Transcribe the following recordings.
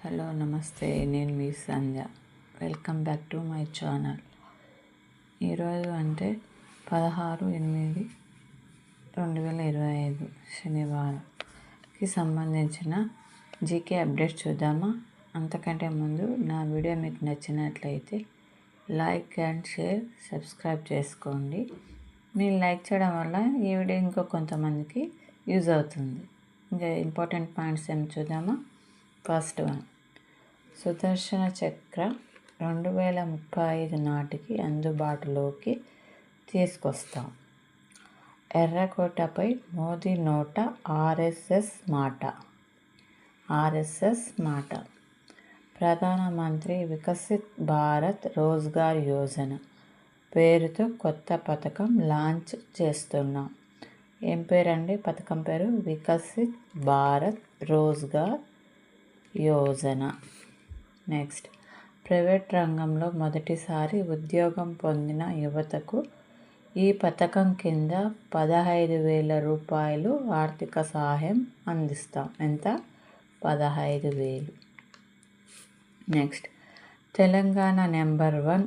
Hello నమస్తే, నేను మీ Sandhya. Welcome back to my channel. ఈరోజు అంటే 16/8/2025 శనివారంకి సంబంధించిన జీకే అప్డేట్ చూద్దామా? అంతకంటే ముందు నా వీడియో మీకు నచ్చినట్లయితే లైక్ అండ్ షేర్, సబ్స్క్రైబ్ చేసుకోండి. మీరు లైక్ చేయడం వల్ల ఈ వీడియో ఇంకో కొంతమందికి యూజ్ అవుతుంది. ఇంకా ఇంపార్టెంట్ పాయింట్స్ ఏమి చూద్దామా? ఫస్ట్ వన్, సుదర్శన చక్ర 2035 నాటికి అందుబాటులోకి తీసుకొస్తాం. ఎర్రకోటపై మోదీ నోట ఆర్ఎస్ఎస్ మాట. ప్రధానమంత్రి వికసిత్ భారత్ రోజ్గార్ యోజన పేరుతో కొత్త పథకం లాంచ్ చేస్తున్నాం. ఏం పేరండి? పథకం పేరు వికసిత్ భారత్ రోజ్గార్ యోజన. నెక్స్ట్, ప్రైవేట్ రంగంలో మొదటిసారి ఉద్యోగం పొందిన యువతకు ఈ పథకం కింద 15,000 రూపాయలు ఆర్థిక సహాయం అందిస్తాం. ఎంత? 15,000. నెక్స్ట్, తెలంగాణ నెంబర్ 1,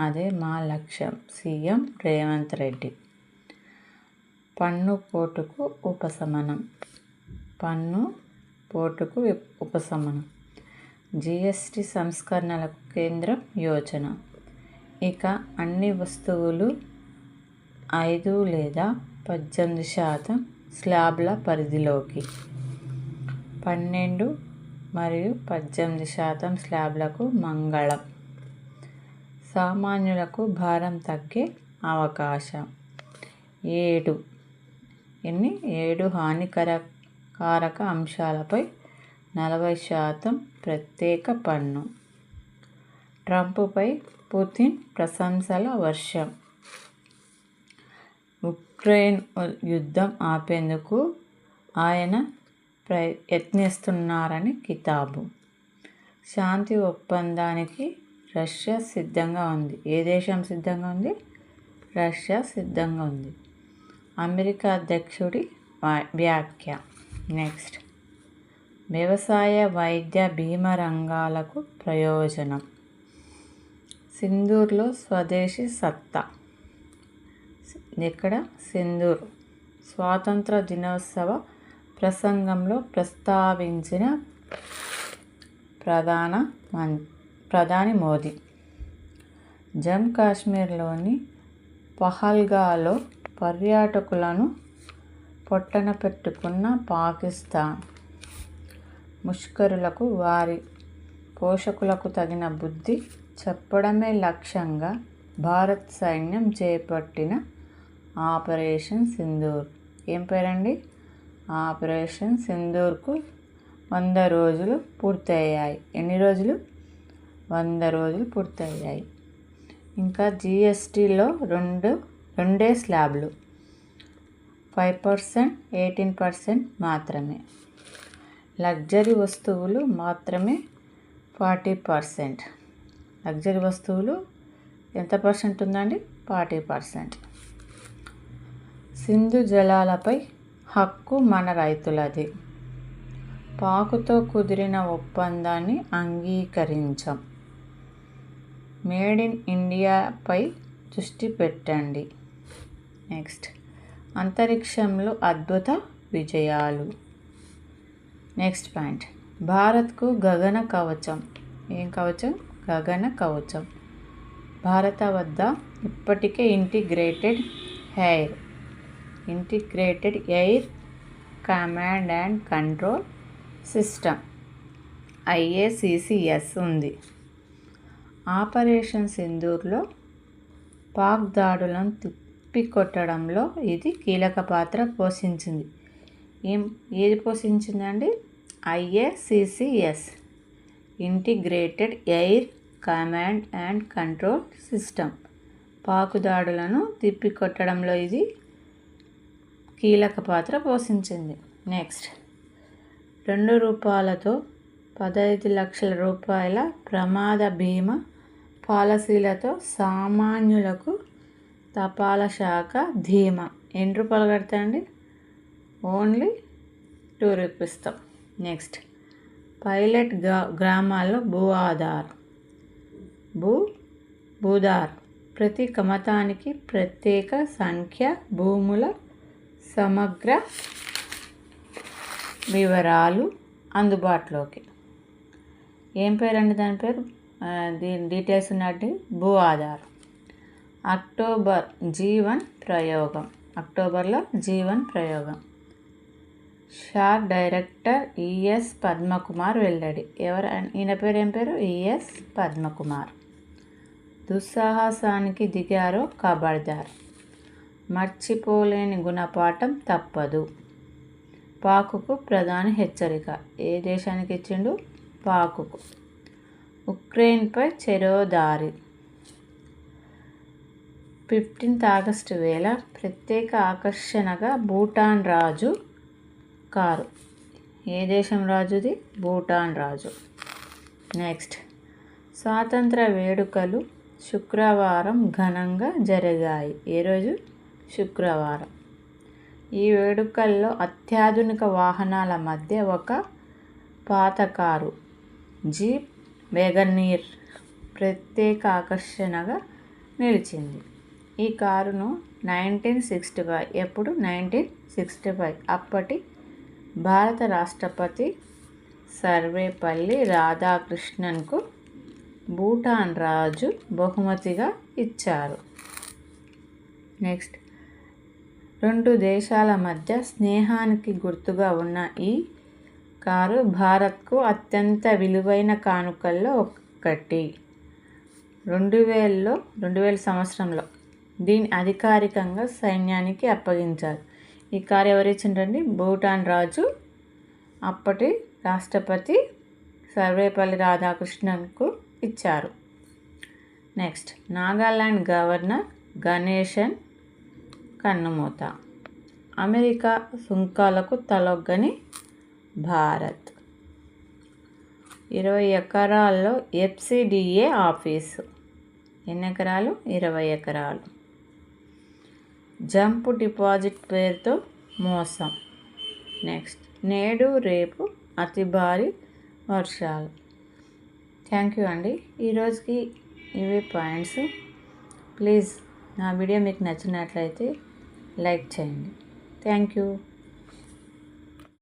అదే మా లక్ష్యం. సీఎం రేవంత్ రెడ్డి. పన్ను పోటుకు ఉపశమనం. జిఎస్టి సంస్కరణలకు కేంద్రం యోచన. ఇక అన్ని వస్తువులు 5 లేదా 18% స్లాబ్ల పరిధిలోకి. 12 మరియు 18% స్లాబ్లకు మంగళం. సామాన్యులకు భారం తగ్గే అవకాశం. 7 హానికారక అంశాలపై 40% ప్రత్యేక పన్ను. ట్రంప్పై పుతిన్ ప్రశంసల వర్షం. ఉక్రెయిన్ యుద్ధం ఆపేందుకు ఆయన యత్నిస్తున్నారని కితాబు. శాంతి ఒప్పందానికి రష్యా సిద్ధంగా ఉంది. ఏ దేశం సిద్ధంగా ఉంది? రష్యా సిద్ధంగా ఉంది. అమెరికా అధ్యక్షుడి వ్యాఖ్య. నెక్స్ట్, వ్యవసాయ, వైద్య, బీమా రంగాలకు ప్రయోజనం. సింధూర్లో స్వదేశీ సత్తా. ఇక్కడ సింధూర్ స్వాతంత్ర దినోత్సవ ప్రసంగంలో ప్రస్తావించిన ప్రధాని మోదీ. జమ్మూ కాశ్మీర్లోని పహల్గాలో పర్యాటకులను పొట్టన పెట్టుకున్న పాకిస్తాన్. ముష్కరులకు వారి పోషకులకు తగిన బుద్ధి చెప్పడమే లక్ష్యంగా భారత్ సైన్యం చేపట్టిన ఆపరేషన్ సింధూర్. ఏం పేరండి? ఆపరేషన్ సింధూర్కు 100 రోజులు పూర్తయ్యాయి. ఎన్ని రోజులు? 100 రోజులు పూర్తయ్యాయి. ఇంకా జిఎస్టీలో రెండే స్లాబ్లు, 5%, 18% మాత్రమే. లగ్జరీ వస్తువులు మాత్రమే 40%. లగ్జరీ వస్తువులు ఎంత పర్సెంట్ ఉందండి? 40%. సింధు జలాలపై హక్కు మన రైతులది. పాకుతో కుదిరిన ఒప్పందాన్ని అంగీకరించాం. మేడ్ ఇన్ ఇండియాపై దృష్టి పెట్టండి. నెక్స్ట్, అంతరిక్షంలో అద్భుత విజయాలు. నెక్స్ట్ పాయింట్, భారత్కు గగన కవచం. ఏం కవచం? గగన కవచం. భారత వద్ద ఇప్పటికే integrated air command and control system IACCS ఉంది. ఆపరేషన్ సింధూర్లో పాక్ దాడులను తిప్పికొట్టడంలో ఇది కీలక పాత్ర పోషించింది. ఏది పోషించిందండి? IACCS, integrated air command and control system. Pak దాడులను తిప్పికొట్టడంలో ఇది కీలక పాత్ర పోషించింది. నెక్స్ట్, ₹2 15 లక్షల రూపాయల ప్రమాద బీమా పాలసీలతో సామాన్యులకు తపాలా శాఖ ధీమా. ఎన్ని రూపాయలు కడతాయండి? ఓన్లీ ₹2. నెక్స్ట్, పైలట్ గ్రామాల్లో భూధార్ ప్రతి కమతానికి ప్రత్యేక సంఖ్య భూముల సమగ్ర వివరాలు అందుబాటులోకి. ఏం పేరండి దాని పేరు? దీని డీటెయిల్స్ ఉన్నట్టు భూ ఆధార్. అక్టోబర్లో G1 ప్రయోగం. షార్ డైరెక్టర్ ES పద్మకుమార్ వెల్లడి. ఈయన పేరు ఏం పేరు? ES పద్మకుమార్. దుస్సాహసానికి దిగారో ఖబర్దార్, మర్చిపోలేని గుణపాఠం తప్పదు. పాక్కు ప్రధాని హెచ్చరిక. ఏ దేశానికి ఇచ్చిండు? పాక్కు. ఉక్రెయిన్పై చెరో దారి. 15 ఆగస్టు వేళ ప్రత్యేక ఆకర్షణగా భూటాన్ రాజు కారు. ఏ దేశం రాజుది? భూటాన్ రాజు. నెక్స్ట్, స్వాతంత్ర వేడుకలు శుక్రవారం ఘనంగా జరిగాయి. ఏ రోజు? శుక్రవారం. ఈ వేడుకల్లో అత్యాధునిక వాహనాల మధ్య ఒక పాత కారు జీప్ వ్యాగనీర్ ప్రత్యేక ఆకర్షణగా నిలిచింది. ఈ కారును 1965 అప్పటి భారత రాష్ట్రపతి సర్వేపల్లి రాధాకృష్ణన్కు భూటాన్ రాజు బహుమతిగా ఇచ్చారు. నెక్స్ట్, 2 దేశాల మధ్య స్నేహానికి గుర్తుగా ఉన్న ఈ కారు భారత్కు అత్యంత విలువైన కానుకల్లో ఒకటి. 2000 సంవత్సరంలో దీన్ని అధికారికంగా సైన్యానికి అప్పగించారు. ఈ కారు ఎవరు ఇచ్చిండ్రండి? భూటాన్ రాజు అప్పటి రాష్ట్రపతి సర్వేపల్లి రాధాకృష్ణన్కు ఇచ్చారు. నెక్స్ట్, నాగాలాండ్ గవర్నర్ గణేశన్ కన్నుమూత. అమెరికా సుంకాలకు తలొగ్గని భారత్. 20 ఎకరాల్లో FCDA ఆఫీసు. ఎన్ని ఎకరాలు? 20 ఎకరాలు. జంప్ డిపాజిట్ పేరుతో మోసం. నెక్స్ట్, నేడు రేపు అతి భారీ వర్షాలు. థ్యాంక్ యూ అండి. ఈరోజుకి ఇవే పాయింట్స్. ప్లీజ్ నా వీడియో మీకు నచ్చినట్లయితే లైక్ చేయండి. Thank you.